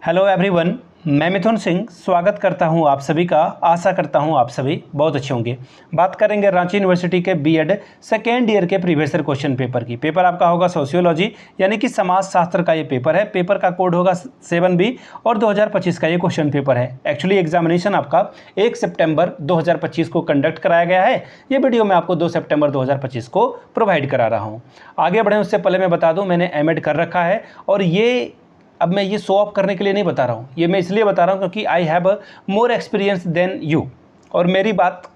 Hello everyone, मैं मिथुन सिंह स्वागत करता हूं आप सभी का। आशा करता हूं आप सभी बहुत अच्छे होंगे। बात करेंगे रांची यूनिवर्सिटी के बीएड सेकेंड ईयर के प्रीवियस ईयर क्वेश्चन पेपर की। पेपर आपका होगा सोशियोलॉजी यानी कि समाज शास्त्र का ये पेपर है। पेपर का कोड होगा 7B और 2025 का ये क्वेश्चन पेपर है। एक्चुअली एग्जामिनेशन आपका 1 सितंबर 2025 को कंडक्ट कराया गया है। ये वीडियो मैं आपको 2 सितंबर 2025 को प्रोवाइड करा रहा हूँ। आगे बढ़ें उससे पहले मैं बता दूँ, मैंने एमएड कर रखा है और ये अब मैं ये शो ऑफ करने के लिए नहीं बता रहा हूँ, ये मैं इसलिए बता रहा हूँ क्योंकि I have more experience than you. और मेरी बात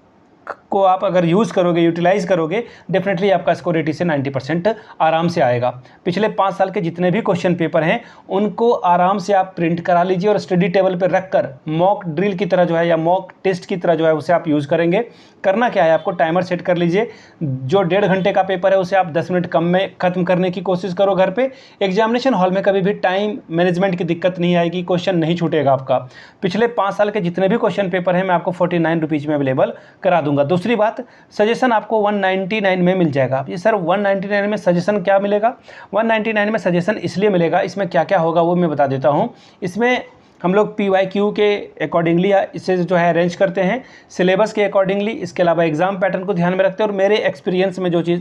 को आप अगर यूज़ करोगे, यूटिलाइज़ करोगे, डेफिनेटली आपका स्कोर 80 से 90% आराम से आएगा। पिछले 5 साल के जितने भी क्वेश्चन पेपर हैं उनको आराम से आप प्रिंट करा लीजिए और स्टडी टेबल पर रख कर मॉक ड्रिल की तरह जो है या मॉक टेस्ट की तरह जो है उसे आप यूज़ करेंगे। करना क्या है, आपको टाइमर सेट कर लीजिए। जो 1.5 घंटे का पेपर है उसे आप 10 मिनट कम में ख़त्म करने की कोशिश करो घर पे। एग्जामिनेशन हॉल में कभी भी टाइम मैनेजमेंट की दिक्कत नहीं आएगी, क्वेश्चन नहीं छूटेगा आपका। पिछले 5 साल के जितने भी क्वेश्चन पेपर हैं मैं आपको 49 रुपीज़ में अवेलेबल करा दूंगा। दूसरी बात, सजेशन आपको 199 में मिल जाएगा। ये सर 199 में सजेशन क्या मिलेगा? 199 में सजेशन इसलिए मिलेगा, इसमें क्या क्या होगा वो मैं बता देता हूँ। इसमें हम लोग PYQ के अकॉर्डिंगली इसे जो है अरेंज करते हैं, सिलेबस के अकॉर्डिंगली। इसके अलावा एग्ज़ाम पैटर्न को ध्यान में रखते हैं और मेरे एक्सपीरियंस में जो चीज़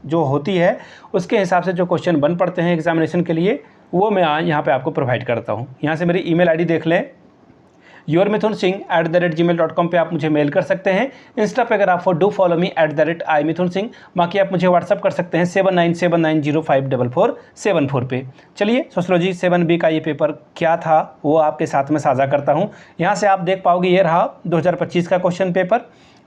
जो होती है उसके हिसाब से जो क्वेश्चन बन पड़ते हैं एग्जामिनेशन के लिए वो मैं यहाँ पे आपको प्रोवाइड करता हूँ। यहाँ से मेरी email ID देख लें, yourmithunsingh@gmail.com पे आप मुझे मेल कर सकते हैं। इंस्टा पे अगर आप डू फॉलो मी @imithunsingh। बाकी आप मुझे व्हाट्सअप कर सकते हैं 7979054474 पे। चलिए सोशियोलॉजी 7B का ये पेपर क्या था वो आपके साथ में साझा करता हूँ। यहाँ से आप देख पाओगे ये रहा 2025 का क्वेश्चन पेपर।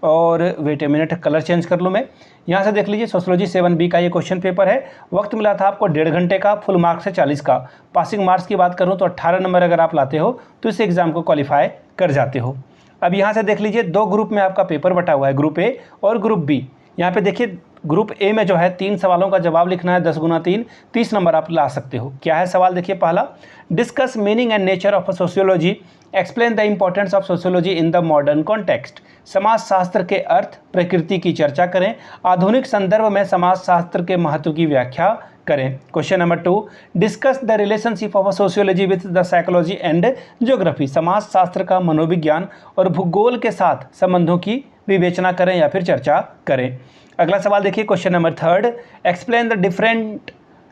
और wait a minute, colour change कर लूँ मैं। यहाँ से देख लीजिए सोशियोलॉजी 7B का ये क्वेश्चन पेपर है। वक्त मिला था आपको 1.5 घंटे का, फुल मार्क्स है 40 का। पासिंग मार्क्स की बात करूँ तो 18 नंबर अगर आप लाते हो तो इस एग्ज़ाम को क्वालिफाई कर जाते हो। अब यहाँ से देख लीजिए 2 ग्रुप में आपका पेपर बटा हुआ है, ग्रुप ए और ग्रुप बी। यहाँ पे देखिए ग्रुप ए में जो है 3 सवालों का जवाब लिखना है, 10 गुना 3, 30 नंबर आप ला सकते हो। क्या है सवाल, देखिए पहला, discuss meaning and nature of sociology, explain the importance of sociology in the modern context. समाज शास्त्र के अर्थ प्रकृति की चर्चा करें, आधुनिक संदर्भ में समाज शास्त्र के महत्व की व्याख्या करें। Question number 2, discuss the relationship of sociology with the psychology and geography. समाज शास्त्र का मनोविज्ञान और भूगोल के साथ संबंधों की विवेचना करें या फिर चर्चा करें। अगला सवाल देखिए question number 3, explain the different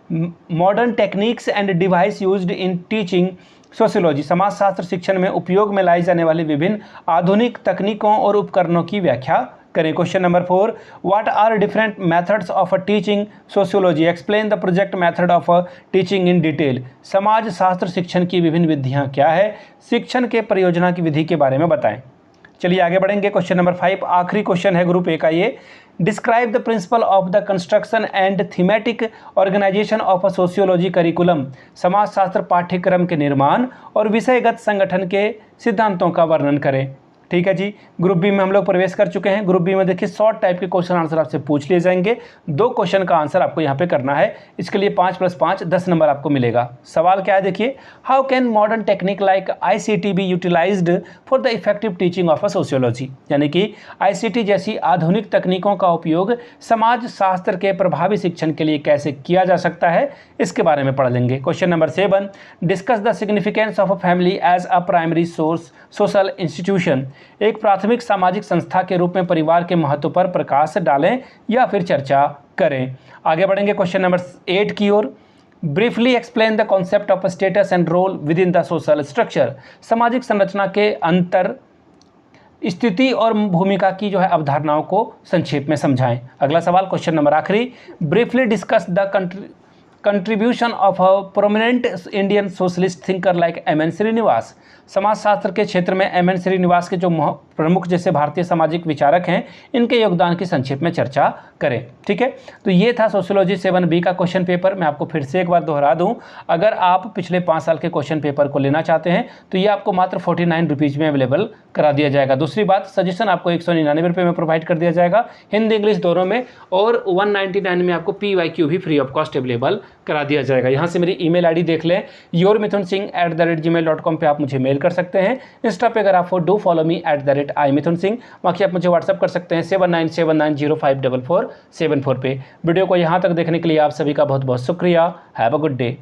modern techniques and device used in teaching sociology. समाजशास्त्र शिक्षण में उपयोग में लाई जाने वाली विभिन्न आधुनिक तकनीकों और उपकरणों की व्याख्या करें। Question number 4, what are different methods of teaching sociology, explain the project method of teaching in detail. समाज शास्त्र शिक्षण की विभिन्न विधियाँ क्या है, शिक्षण के परियोजना की विधि के बारे में बताएं। चलिए आगे बढ़ेंगे। क्वेश्चन नंबर 5 आखिरी क्वेश्चन है ग्रुप ए का ये, describe the principle of the construction and thematic organisation of a sociology curriculum. समाजशास्त्र पाठ्यक्रम के निर्माण और विषयगत संगठन के सिद्धांतों का वर्णन करें। ठीक है जी, ग्रुप बी में हम लोग प्रवेश कर चुके हैं। ग्रुप बी में देखिए शॉर्ट टाइप के क्वेश्चन आंसर आपसे पूछ लिए जाएंगे। 2 क्वेश्चन का आंसर आपको यहाँ पे करना है। इसके लिए 5 + 5 10 नंबर आपको मिलेगा। सवाल क्या है देखिए, how can modern technique like ICT be utilised for the effective teaching of a sociology. यानी कि ICT जैसी आधुनिक तकनीकों का उपयोग समाज शास्त्र के प्रभावी शिक्षण के लिए कैसे किया जा सकता है, इसके बारे में पढ़ लेंगे। Question number 7, discuss the significance of a family as a primary source social institution. एक प्राथमिक सामाजिक संस्था के रूप में परिवार के महत्व पर प्रकाश डालें या फिर चर्चा करें। आगे बढ़ेंगे क्वेश्चन नंबर 8 की ओर, briefly explain the concept of status and role within the social structure. सामाजिक संरचना के अंतर, स्थिति और भूमिका की जो है अवधारणाओं को संक्षेप में समझाएं। अगला सवाल क्वेश्चन नंबर आखिरी, briefly discuss the contribution of a prominent Indian socialist thinker like MN Srinivas. समाजशास्त्र के क्षेत्र में MN श्रीनिवास के जो प्रमुख जैसे भारतीय सामाजिक विचारक हैं, इनके योगदान की संक्षेप में चर्चा करें। ठीक है, तो ये था सोशियोलॉजी 7B का क्वेश्चन पेपर। मैं आपको फिर से एक बार दोहरा दूं, अगर आप पिछले 5 साल के क्वेश्चन पेपर को लेना चाहते हैं तो ये आपको मात्र 49 रुपीज़ में अवेलेबल करा दिया जाएगा। दूसरी बात, सजेशन आपको 199 रुपये में प्रोवाइड कर दिया जाएगा, हिंदी इंग्लिश दोनों में, और 199 में आपको PYQ भी फ्री ऑफ कॉस्ट अवेलेबल करा दिया जाएगा। यहाँ से मेरी email ID देख लें, yourmithunsingh@gmail.com पे आप मुझे मेल कर सकते हैं। इंस्टा पे अगर आप डू फॉलो मी @imithunsingh। बाकी आप मुझे व्हाट्सअप कर सकते हैं 7979054474 पे। वीडियो को यहाँ तक देखने के लिए आप सभी का बहुत बहुत शुक्रिया। Have a good day.